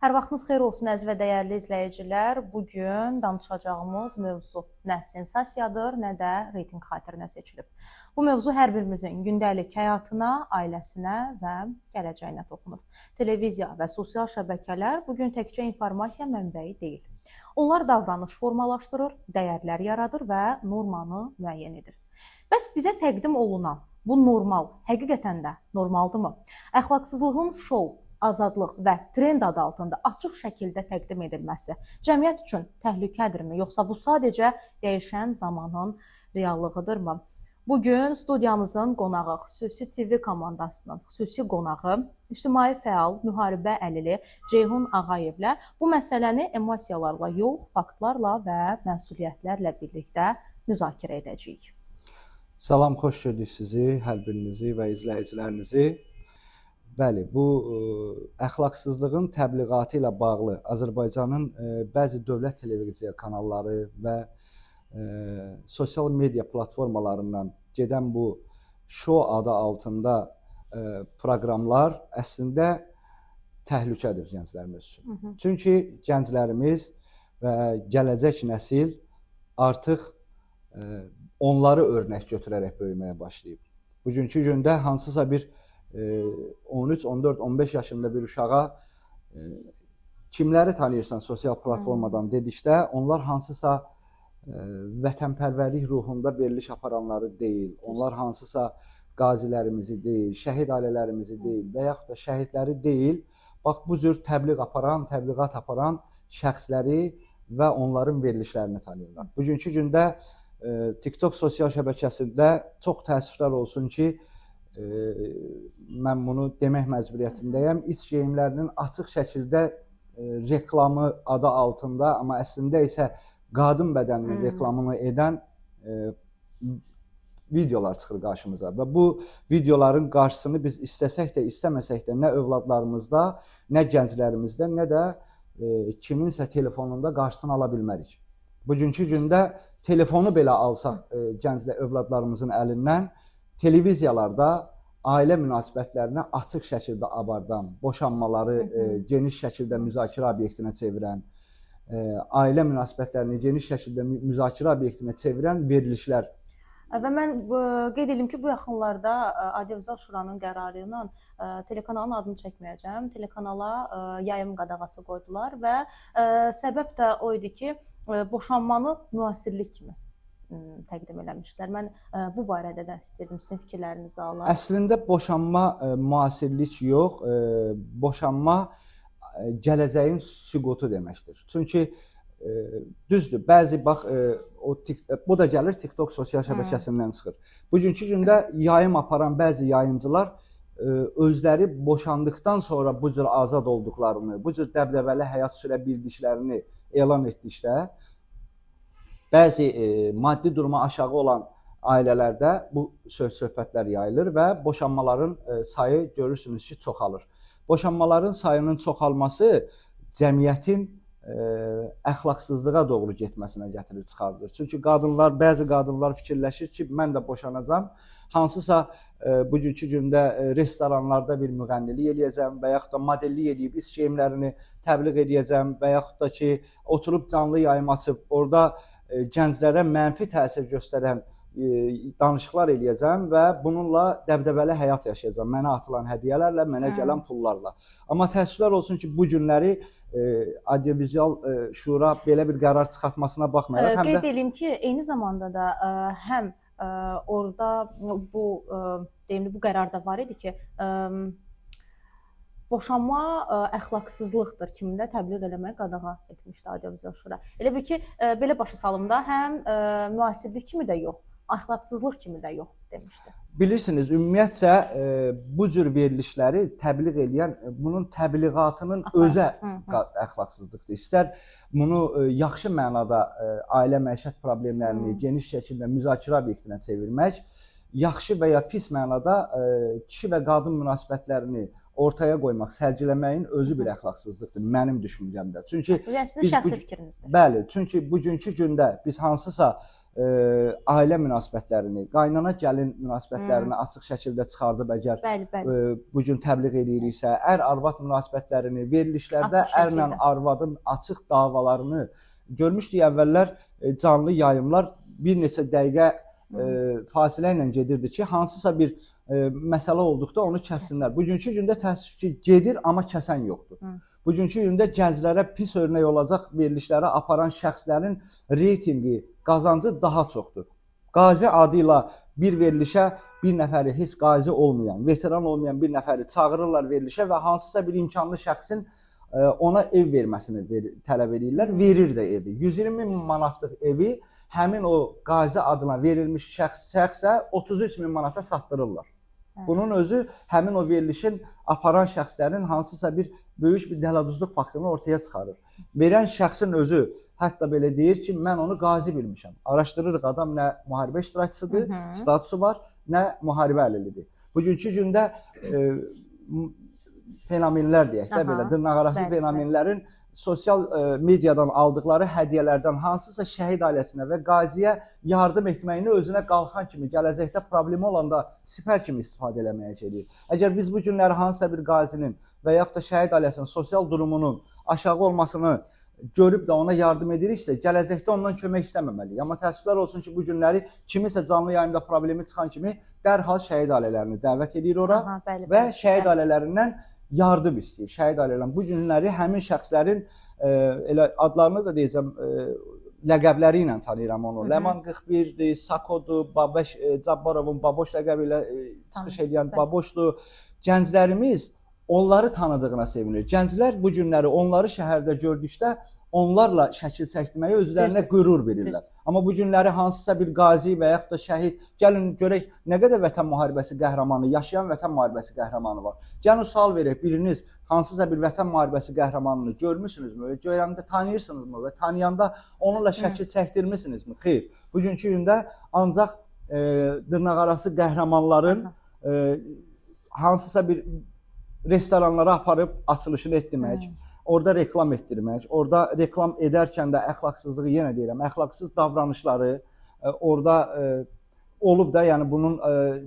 Hər vaxtınız xeyir olsun əziz və dəyərli izləyicilər. Bugün danışacağımız mövzu nə sensasiyadır, nə də reytinq xatirinə seçilib. Bu mövzu hər birimizin gündəlik həyatına, ailəsinə və gələcəyinə toxunur. Televiziya və sosial şəbəkələr bugün təkcə informasiya mənbəyi deyil. Onlar davranış formalaşdırır, dəyərlər yaradır və normanı müəyyən edir. Bəs bizə təqdim olunan bu normal həqiqətən də normaldırmı? Əxlaqsızlığın şou, azadlıq və trend adı altında açıq şəkildə təqdim edilməsi cəmiyyət üçün təhlükədirmi, yoxsa bu sadəcə dəyişən zamanın reallığıdırmı? Bugün studiyamızın qonağı, Xüsusi TV komandasının xüsusi qonağı, ictimai fəal, müharibə əlili Ceyhun Ağayevlə bu məsələni emosiyalarla yox, faktlarla və məsuliyyətlərlə birlikdə müzakirə edəcəyik. Salam, xoş gördük sizi, hər birinizi və izləyicilərinizi. Bəli, bu əxlaqsızlığın təbliğatı ilə bağlı Azərbaycanın bəzi dövlət televiziya kanalları və sosial media platformalarından gedən bu show adı altında proqramlar əslində təhlükədir gənclərimiz üçün. Çünki gənclərimiz və gələcək nəsil artıq onları örnək götürərək böyüməyə başlayıb. Bugünkü gündə hansısa bir 13, 14, 15 yaşında bir uşağa kimləri tanıyırsan sosial platformadan dedikdə onlar hansısa vətənpərvərlik ruhunda veriliş aparanları deyil, onlar hansısa qazilərimizi deyil, şəhid ailələrimizi deyil və yaxud da şəhidləri deyil, bax bu cür təbliğat aparan şəxsləri və onların verilişlərini tanıyırlar. Bugünkü gündə TikTok sosial şəbəkəsində çox təəssüflər olsun ki, mən bunu demək məcburiyyətindəyəm. İç geyimlərinin açıq şəkildə reklamı adı altında, amma əslində isə qadın bədəninin reklamını edən videolar çıxır qarşımıza və bu videoların qarşısını biz istəsək də, istəməsək də nə övladlarımızda, nə gənclərimizdə, nə də kiminsə telefonunda qarşısını ala bilmərik. Bugünkü gündə telefonu belə alsaq övladlarımızın əlindən, televiziyalarda ailə münasibətlərini açıq şəkildə abardan, boşanmaları geniş şəkildə müzakirə obyektinə çevirən, ailə münasibətlərini geniş şəkildə müzakirə obyektinə çevirən verilişlər. Və mən qeyd edim ki, bu yaxınlarda Audiovizual Şuranın qərarı ilə telekanalın adını çəkməyəcəm, telekanala yayım qadağası qoydular və səbəb də o idi ki, boşanmanı müasirlik kimi təqdim eləmişlər. Mən bu barədə də istəyirdim sizin fikirlərinizi alaq. Əslində boşanma müasirlik yox, boşanma gələcəyin süqutu deməkdir. Çünki düzdür, bəzi bax bu da gəlir TikTok sosial şəbəkəsindən çıxır. Bugünkü gündə yayım aparan bəzi yayımcılar özləri boşandıqdan sonra bu cür azad olduqlarını, bu cür dəbdəbəli həyat sürə bildiklərini elan etdikdə bəzi maddi durumu aşağı olan ailələrdə bu söhbətlər yayılır və boşanmaların sayı görürsünüz ki, çoxalır. Boşanmaların sayının çoxalması cəmiyyətin əxlaqsızlığa doğru getməsinə gətirir, çıxardır. Çünki bəzi qadınlar fikirləşir ki, mən də boşanacam, hansısa bugünkü gündə restoranlarda bir müğənnilik eləyəcəm və yaxud da modellik eləyib iç geyimlərini təbliğ eləyəcəm və yaxud da ki, oturub canlı yayım açıb orada gənclərə mənfi təsir göstərən danışıqlar eləyəcəm və bununla dəbdəbəli həyat yaşayacam. Mənə atılan hədiyyələrlə, mənə gələn pullarla. Amma təəssüflər olsun ki, bu günləri Audiovizual Şura belə bir qərar çıxartmasına baxmayaraq həm də... Qeyd edeyim ki, eyni zamanda da həm orada bu qərar da var idi ki, boşanma əxlaqsızlıqdır kimi də təbliğ eləməyə qadağa etmişdi Audiovizual Şura. Elə bil ki, belə başa salımda həm müasirlik kimi də yox, əxlaqsızlıq kimi də yox demişdi. Bilirsiniz, ümumiyyətcə bu cür verilişləri təbliğ eləyən, bunun təbliğatının özə əxlaqsızlıqdır. İstər bunu yaxşı mənada ailə məişət problemlərini geniş şəkildə müzakirə obyektinə çevirmək, yaxşı və ya pis mənada kişi və qadın münasibətlərini ortaya qoymaq, sərgiləməyin özü bir əxlaqsızlıqdır mənim düşüncəmdə. Çünki Bu sizin şəxsi fikrinizdir. Bəli, çünki bugünkü gündə biz hansısa ailə münasibətlərini, qaynana gəlin münasibətlərini açıq şəkildə çıxardıb əgər bu gün təbliğ ediriksə, ər-arvad münasibətlərini, verilişlərdə ərlə arvadın açıq davalarını görmüşdük. Əvvəllər canlı yayımlar bir neçə dəqiqə fasilə ilə gedirdi ki, hansısa bir məsələ olduqda onu kəssinlər. Bugünkü gündə təəssüf ki, gedir, amma kəsən yoxdur. Bugünkü gündə gənclərə pis örnek olacaq verilişlərə aparan şəxslərin reytinqi, qazancı daha çoxdur. Qazi adı ilə bir verilişə bir nəfəri heç qazi olmayan, veteran olmayan bir nəfəri çağırırlar verilişə və hansısa bir imkanlı şəxsin ona ev verməsini tələb edirlər. Verir də evi. 120 min manatlıq evi həmin o qazi adına verilmiş şəxsə 33 min manata satdırırlar. Bunun özü həmin o verilişin aparan şəxslərin hansısa bir böyük bir dələduzluq faktorunu ortaya çıxarır. Verən şəxsin özü hətta belə deyir ki, mən onu qazi bilmişəm. Araşdırırıq, adam nə müharibə iştirakçısıdır, statusu var, nə müharibə əlilidir. Bugünkü gündə fenomenlər deyək də belə, dırnaqarası fenomenlərin sosial mediadan aldıqları hədiyyələrdən hansısa şəhid ailəsinə və qaziyə yardım etməyini özünə qalxan kimi, gələcəkdə problemi olanda sipər kimi istifadə eləməyə gedir. Əgər biz bu günləri hansısa bir qazinin və yaxud da şəhid ailəsinin sosial durumunun aşağı olmasını görüb də ona yardım ediriksə, gələcəkdə ondan kömək istəməməliyik. Amma təəssüflər olsun ki, bu günləri kimisə canlı yayımda problemi çıxan kimi dərhal şəhid ailələrini dəvət edir ora və şəhid ailələrindən yardım istəyir. Şəhid ailələrin bu günləri həmin şəxslərin elə adlarını da deyəcəm, ləqəbləri ilə tanıyıram onu. Ləman 41-dir, Sakodur, Babeş Cabbarovun Baboş ləqəbi ilə çıxış edən Baboşdur. Gənclərimiz onları tanıdığına sevinir. Gənclər bu günləri onları şəhərdə gördükdə onlarla şəkil çəkdirməyə özlərinə qürur verirlər. Amma bu günləri hansısa bir qazi və yaxud da şəhid, gəlin görək nə qədər vətən müharibəsi qəhrəmanı, yaşayan vətən müharibəsi qəhrəmanı var. Gəlin sual verək, biriniz hansısa bir vətən müharibəsi qəhrəmanını görmüsünüzmü? Görəndə tanıyırsınızmı və tanıyanda onunla şəkil çəkdirmisinizmi? Xeyr. Bugünkü gündə ancaq dırnaqarası qəhrəmanların hansısa bir restoranlara aparıb açılışını etdirmək, orada reklam etdirmək, orada reklam edərkən də əxlaqsızlığı yenə deyirəm, əxlaqsız davranışları orada olub da, yəni bunun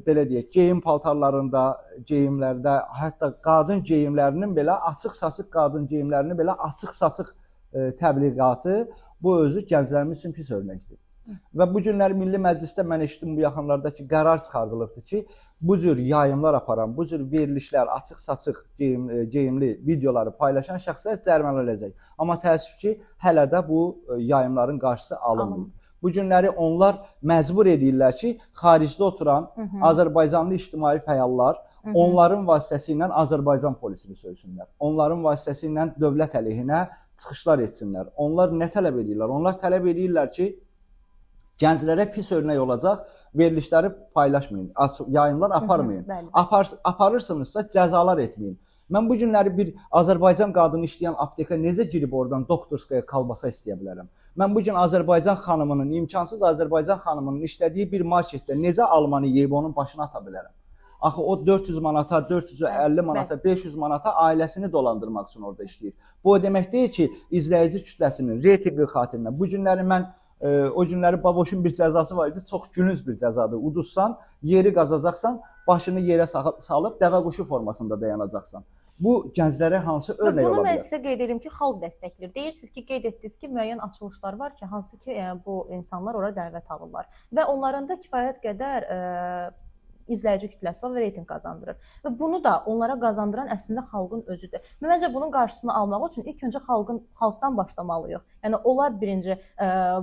belə deyək, geyim paltarlarında, geyimlərdə, hətta qadın geyimlərinin belə açıq-saçıq qadın geyimlərinin belə açıq-saçıq təbliğatı bu özü gənclərimiz üçün pis örnəkdir. Və bu günləri Milli Məclisdə mən eşitdim bu yaxınlarda ki, qərar çıxardılıbdır ki, bu cür yayımlar aparan, bu cür verilişlər, açıq-saçıq geyimli videoları paylaşan şəxslər cərimələnəcək. Amma təəssüf ki, hələ də bu yayımların qarşısı alınmır. Bu günləri onlar məcbur edirlər ki, xaricdə oturan Azərbaycanlı ictimai fəallar onların vasitəsilə Azərbaycan polisini söysünlər. Onların vasitəsilə dövlət əleyhinə çıxışlar etsinlər. Onlar nə tələb edirlər? Onlar tələb edirlər ki, gənclərə pis örnək olacaq verilişləri paylaşmayın, yayımlar aparmayın. Aparırsınızsa cəzalar etməyin. Mən bu günləri bir Azərbaycan qadını işləyən apteka necə girib oradan doktorskaya kalbasa istəyə bilərəm? Mən bu gün Azərbaycan xanımının, imkansız Azərbaycan xanımının işlədiyi bir marketdə necə almanı yeyib onun başına ata bilərəm? Axı o 400 manata, 450 manata, 500 manata ailəsini dolandırmaq üçün orada işləyir. Bu o demək deyil ki, izləyici kütləsinin reytinqi xatirinə. Bu günləri mən o günləri Baboşun bir cəzası var idi, çox günüz bir cəzadır. Uduzsan, yeri qazacaqsan, başını yerə salıb dəvə quşu formasında dayanacaqsan. Bu gənclərə hansı örnek ola bilər? Bunu mən sizə qeyd edirəm ki, xalq dəstəklir. Deyirsiniz ki, qeyd etdiniz ki, müəyyən açılışlar var ki, hansı ki, bu insanlar ora dəvət alırlar. Və onların da kifayət qədər izləyici kütləsi var və reyting qazandırır. Və bunu da onlara qazandıran əslində xalqın özüdür. Məncə bunun qarşısını almaq üçün ilk öncə xalqdan başlamalıyıq. Yəni onlar birinci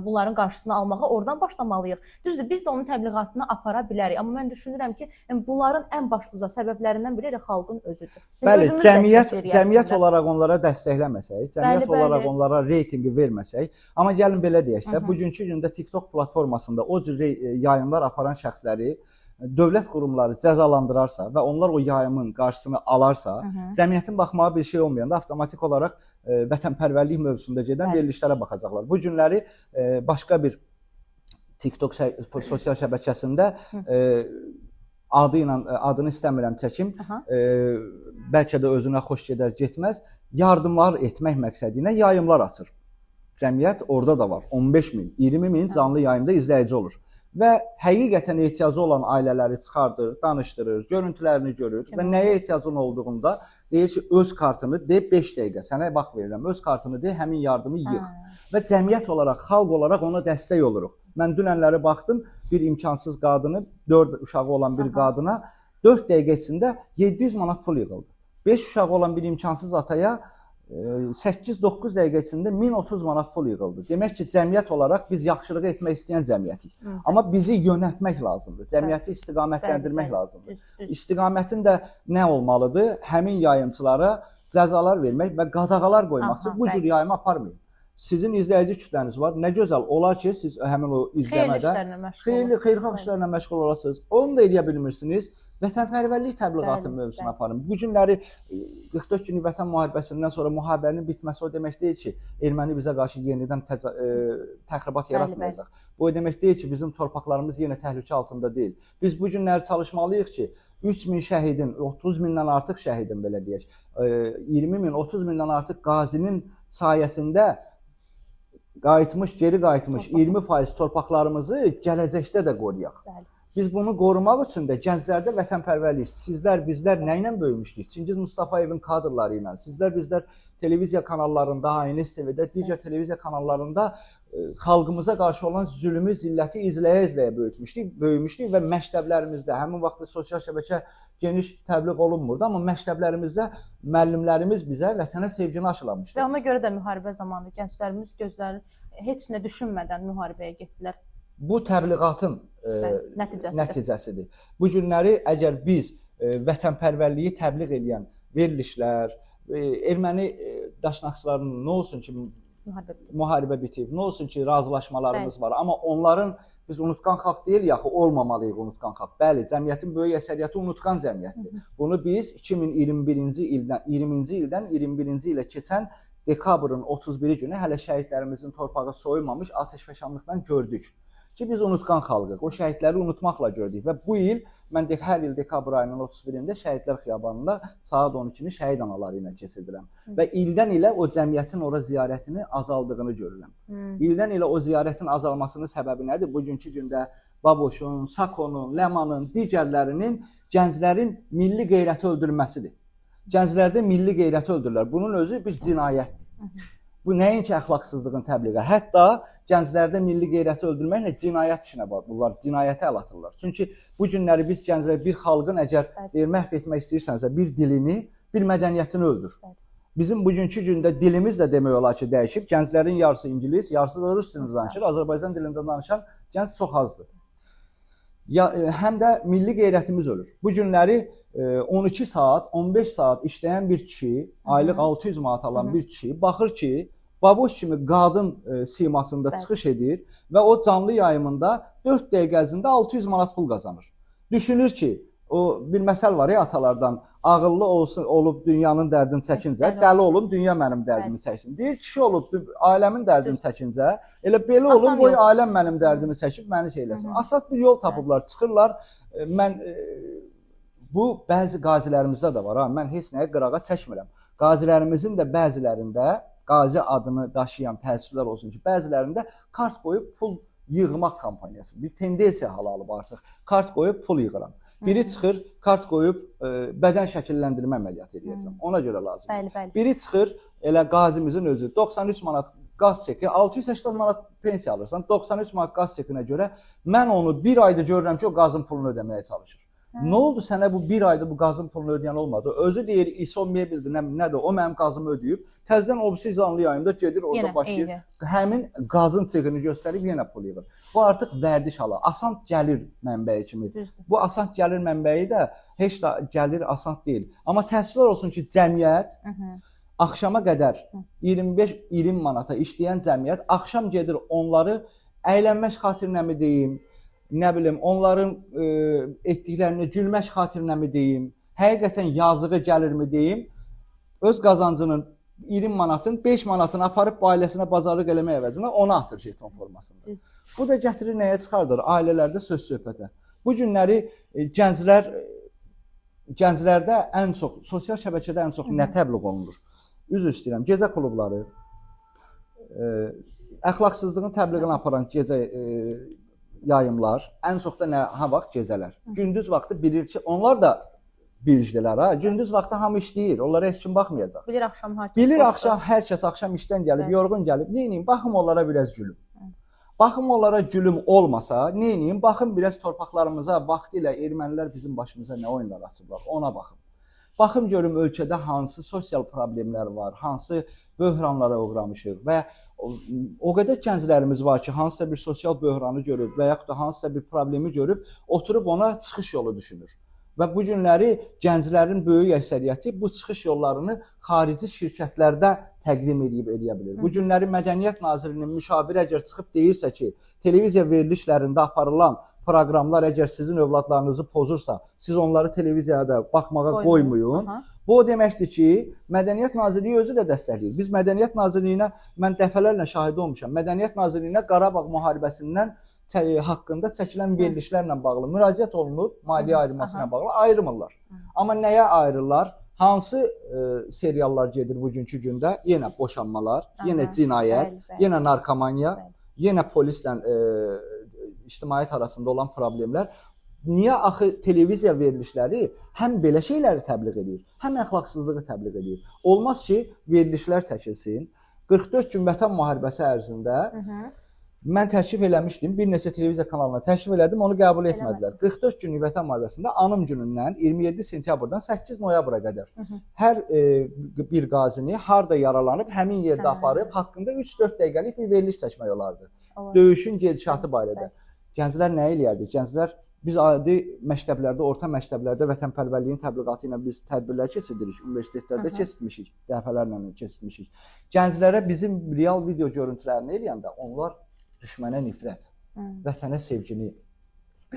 bunların qarşısını almağa oradan başlamalıyıq. Düzdür, biz də onun təbliğatını apara bilərik. Amma mən düşünürəm ki, bunların ən başlıca səbəblərindən biri elə xalqın özüdür. Bəli, cəmiyyət olaraq onlara dəstəkləməsək, cəmiyyət olaraq onlara reytinqi verməsək, amma gəlin belə deyək də, bugünkü gündə TikTok platformasında o cür yayımlar aparan şəxsləri dövlət qurumları cəzalandırarsa və onlar o yayımın qarşısını alarsa, cəmiyyətin baxmağa bir şey olmayanda avtomatik olaraq vətənpərvərlik mövzusunda gedən verilişlərə baxacaqlar. Bu günləri başqa bir TikTok sosial şəbəkəsində adını istəmirəm çəkim, bəlkə də özünə xoş gedər getməz, yardımlar etmək məqsədi ilə yayımlar açır. Cəmiyyət orada da var. 15 min, 20 min canlı yayımda izləyici olur. Və həqiqətən ehtiyacı olan ailələri çıxardır, danışdırır, görüntülərini görür və nəyə ehtiyacın olduğunda deyir ki, öz kartını de 5 dəqiqə, sənə vaxt verirəm, öz kartını de, həmin yardımı yığ. Və cəmiyyət olaraq, xalq olaraq ona dəstək oluruq. Mən dünənləri baxdım, bir imkansız qadını, 4 uşağı olan bir qadına 4 dəqiqə içində 700 manat pul yığıldı. 5 uşağı olan bir imkansız ataya 8-9 dəqiqə içində 1030 manat pul yığıldı. Demək ki, cəmiyyət olaraq biz yaxşılığı etmək istəyən cəmiyyətik. Amma bizi yönətmək lazımdır. Cəmiyyəti istiqamətləndirmək lazımdır. İstiqamətin də nə olmalıdır? Həmin yayımçılara cəzalar vermək və qadağalar qoymaq üçün bu cür yayımı aparmayın. Sizin izləyici kütləniz var. Nə gözəl olar ki, siz həmin o izləmədə xeyirxah işlərlə məşğul olasınız. Onu da edə bilmirsiniz. Vətənpərvərlik təbliğatı mövzusunu aparın. Bu günləri 44 günlük vətən müharibəsindən sonra müharibənin bitməsi o demək deyil ki, erməni bizə qarşı yenidən təxribat yaratmayacaq. Bu o demək deyil ki, bizim torpaqlarımız yenə təhlükə altında deyil. Biz bu günləri çalışmalıyıq ki, 3000 şəhidin, 30 mindən artıq şəhidin belə deyək, 20 min, 30 mindən artıq qazinin sayəsində geri qayıtmış 20% torpaqlarımızı gələcəkdə də qoruyaq. Biz bunu qorumaq üçün də gənclərdə vətənpərvərlik, sizlər, bizlər nə ilə böyümüşdük? Çingiz Mustafayevin kadrları ilə, bizlər televiziya kanallarında, ANS TV-də, digər televiziya kanallarında xalqımıza qarşı olan zülmü, zilləti izləyə-izləyə böyümüşdük və məktəblərimizdə, həmin vaxtda sosial şəbəkə geniş təbliğ olunmurdu, amma məktəblərimizdə müəllimlərimiz bizə vətənə sevgini aşılamışdı. Və ona görə də müharibə zamanı gənclərimiz gözlərini heç nə düşünmədən müharibəyə getdilər. Bu təbliğatın nəticəsidir. Bu günləri əgər biz vətənpərvərliyi təbliğ edən verilişlər, erməni daşnaqçılarının nə olsun ki, müharibə bitib, nə olsun ki, razılaşmalarımız var, amma onların biz unutqan xalq deyil, yaxı olmamalıyıq unutqan xalq. Bəli, cəmiyyətin böyük əsəriyyəti unutqan cəmiyyətdir. Bunu biz 2021-ci ildən 21-ci ilə keçən dekabrın 31-ci günü hələ şəhidlərimizin torpağı soyulmamış atəşfəşanlıqdan gördük ki, biz unutqan xalqıq. O şəhidləri unutmaqla gördük və bu il mən hər il dekabr ayının 31-də Şəhidlər Xiyabanında saat 12-ni şəhid anaları ilə keçirdirəm. Və ildən ilə o cəmiyyətin ora ziyarətini azaldığını görürəm. İldən ilə o ziyarətin azalmasının səbəbi nədir? Bugünkü gündə Baboşun, Sakonun, Ləmanın, digərlərinin gənclərin milli qeyrəti öldürülməsidir. Gənclərdə milli qeyrəti öldürürlər. Bunun özü bir cinayətdir. Bu nəinki əxlaqsızlığın təbliği. Hətta gənclərdə milli qeyrəti öldürməklə cinayət işinə var. Bunlar cinayətə əl atırlar. Çünki bu günləri biz gənclər bir xalqın əgər məhv etmək istəyirsənsə bir dilini, bir mədəniyyətini öldür. Bizim bugünkü gündə dilimiz də demək olar ki, dəyişib. Gənclərin yarısı ingilis, yarısı da rus dilində danışır. Azərbaycan dilində danışan gənc çox azdır. Həm də milli qeyrətimiz ölür. Bu günləri 12 saat, 15 saat işləyən bir kişi, aylıq 600 manat alan bir kişi baxır ki, Baboş kimi qadın simasında çıxış edir və o canlı yayımında 4 dəqiqə ərzində 600 manat pul qazanır. Düşünür ki, o bir məsəl var ya atalardan, ağıllı olub dünyanın dərdini çəkincə, dəli olum, dünya mənim dərdimi çəksin. Deyir, kişi olub ailəmin dərdini çəkincə, elə belə olum, boy ailəm mənim dərdimi çəkib məni şeyləsin. Asad bir yol tapıblar, çıxırlar. Bu bəzi qazilərimizdə də var, mən heç nəyə qırağa çəkmirəm. Qazilərimizin də bəzilərində, qazi adını daşıyan təəssüflər olsun ki, bəzilərində kart qoyub pul yığmaq kampaniyası, bir tendensiya hal alıb artıq. Kart qoyub pul yığıram. Biri çıxır, kart qoyub bədən şəkilləndirmə əməliyyatı edəcəm. Ona görə lazımdır. Biri çıxır, elə qazimizin özü 93 manat qaz çeki, 680 manat pensiya alırsan, 93 manat qaz çekinə görə mən onu bir ayda görürəm ki, o qazın pulunu ödəməyə çalışır. Nə oldu sənə bu bir ayda bu qazın pulunu ödəyən olmadı? Özü deyir, İSOMİyə bildi, nədir, o mənim qazımı ödəyib. Təzdən obsi canlı yayımda gedir, orada başlayır. Həmin qazın çekini göstərib yenə pul yığır. Bu artıq vərdiş halı, asant gəlir mənbəyi kimi. Bu asant gəlir mənbəyi də heç də gəlir asant deyil. Amma təəssüflər olsun ki, cəmiyyət axşama qədər 25-20 manata işləyən cəmiyyət axşam gedir onları əylənmək xatirinə mi deyim, nə bilim, onların etdiklərini gülmək xatirinə mi deyim, həqiqətən yazığı gəlirmi deyim, öz qazancının 20 manatın 5 manatını aparıb ailəsinə bazarlıq eləmək əvəzinə ona atır jeton formasında. Bu da gətirir nəyə çıxardır? Ailələrdə söz söhbətə. Bu günləri gənclərdə ən çox sosial şəbəkədə ən çox nə təbliğ olunur? Üzr istəyirəm, gecə klubları, əxlaqsızlığın təbliğini aparan gecə yayımlar, ən çox da nə vaxt gecələr. Gündüz vaxtı bilir ki, onlar da biricdilər ha. Gündüz vaxtı hamı işləyir, onlara heç kim baxmayacaq. Bilir axşam hər kəs. Bilir axşam hər kəs axşam işdən gəlib, yorğun gəlib. Neyniyim? Baxım onlara biraz gülüm. Baxım onlara gülüm olmasa, neyniyim? Baxım biraz torpaqlarımıza, vaxtilə ermənilər bizim başımıza nə oyunlar açıblar, ona baxım. Baxım görüm ölkədə hansı sosial problemlər var, hansı böhranlara uğramışıq və o qədər gənclərimiz var ki, hansısa bir sosial böhranı görüb və yaxud da hansısa bir problemi görüb, oturub ona çıxış yolu düşünür. Və bu günləri gənclərin böyük əksəriyyəti bu çıxış yollarını xarici şirkətlərdə təqdim edə bilir. Bu günləri Mədəniyyət Nazirliyinin müşaviri əgər çıxıb deyirsə ki, televiziya verilişlərində aparılan proqramlar əgər sizin övladlarınızı pozursa, siz onları televiziyada baxmağa qoymayın. Bu o deməkdir ki, Mədəniyyət Nazirliyi özü də dəstəkləyir. Biz Mədəniyyət Nazirliyinə, mən dəfələrlə şahid olmuşam, Mədəniyyət Nazirliyinə Qarabağ müharibəsindən haqqında çəkilən verilişlərlə bağlı müraciət olunub, maliyyə ayrılmasına bağlı ayrımırlar. Amma nəyə ayrılırlar? Hansı seriallar gedir bugünkü gündə? Yenə boşanmalar, yenə cinayət, yenə narkomaniya, yenə polislə ictimaiyyət arasında olan problemlər. Niyə axı televiziya verilişləri həm belə şeyləri təbliğ edir, həm əxlaqsızlığı təbliğ edir? Olmaz ki, verilişlər çəkilsin. 44 gün Vətən müharibəsi ərzində mən təşrif eləmişdim, bir neçə televiziya kanalına təşrif elədim, onu qəbul etmədilər. 44 günlük Vətən müharibəsində anım günündən 27 sentyabrdan 8 noyabra qədər hər bir qazini harda yaralanıb, həmin yerdə aparıb, haqqında 3-4 dəqiqəlik bir veriliş çəkmək olardı. Döyüşün gedişatı barədə. Gənclər nə eləyərdi? Gənclər, biz adi məktəblərdə, orta məktəblərdə vətənpərvərliyin təbliğatı ilə biz tədbirlər keçirdirik, universitetlərdə keçirmişik, dəfələrlə keçirmişik. Gənclərə bizim real video görüntülərini eləyəndə onlar düşmənə nifrət, vətənə sevgini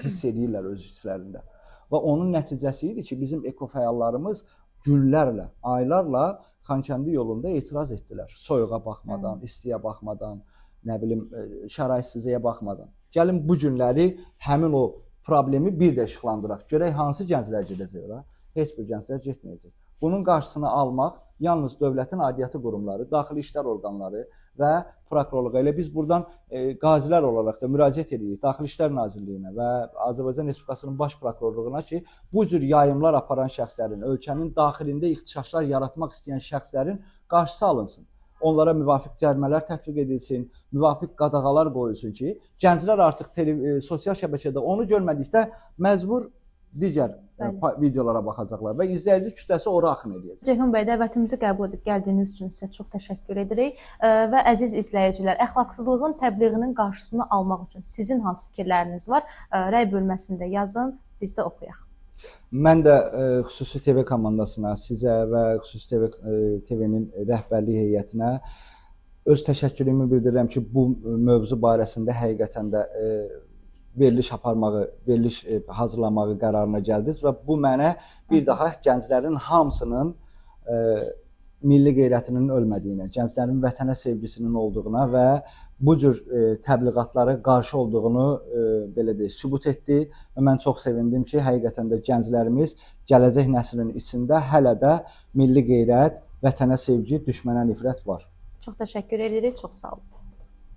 hiss edirlər öz içlərində. Və onun nəticəsi idi ki, bizim ekofəyallarımız günlərlə, aylarla Xankəndi yolunda etiraz etdilər. Soyuğa baxmadan, istiyə baxmadan, nə bilim, şəraitsizliyə baxmadan. Gəlin bu günləri həmin o problemi bir də işıqlandıraq. Görək hansı gənclər gedəcək ora? Heç bir gənclər getməyəcək. Bunun qarşısını almaq yalnız dövlətin aidiyyatı qurumları, daxili işlər orqanları və prokurorluğa. Elə biz buradan qazilər olaraq da müraciət edirik Daxili İşlər Nazirliyinə və Azərbaycan Respublikasının Baş Prokurorluğuna ki, bu cür yayımlar aparan şəxslərin, ölkənin daxilində ixtişaşlar yaratmaq istəyən şəxslərin qarşısı alınsın. Onlara müvafiq cərimələr tətbiq edilsin, müvafiq qadağalar qoyulsun ki, gənclər artıq sosial şəbəkədə onu görmədikdə məcbur digər videolara baxacaqlar və izləyici kütləsi ora axın edəcək. Ceyhun bəy, dəvətimizi qəbul edib gəldiyiniz üçün sizə çox təşəkkür edirik və əziz izləyicilər, əxlaqsızlığın təbliğinin qarşısını almaq üçün sizin hansı fikirləriniz var? Rəy bölməsində yazın, biz də oxuyaq. Mən də xüsusi TV komandasına, sizə və xüsusi TV-nin rəhbərlik heyətinə öz təşəkkürümü bildirirəm ki, bu mövzu barəsində həqiqətən də veriliş aparmağı, veriliş hazırlamağı qərarına gəldiniz və bu mənə bir daha gənclərin hamısının milli qeyrətinin ölmədiyinə, gənclərin vətənə sevgisinin olduğuna və bu cür təbliğatlara qarşı olduğunu belə deyək, sübut etdi və mən çox sevindim ki, həqiqətən də gənclərimiz gələcək nəslin içində hələ də milli qeyrət, vətənə sevgi, düşmənə nifrət var. Çox təşəkkür edirik, çox sağ olun.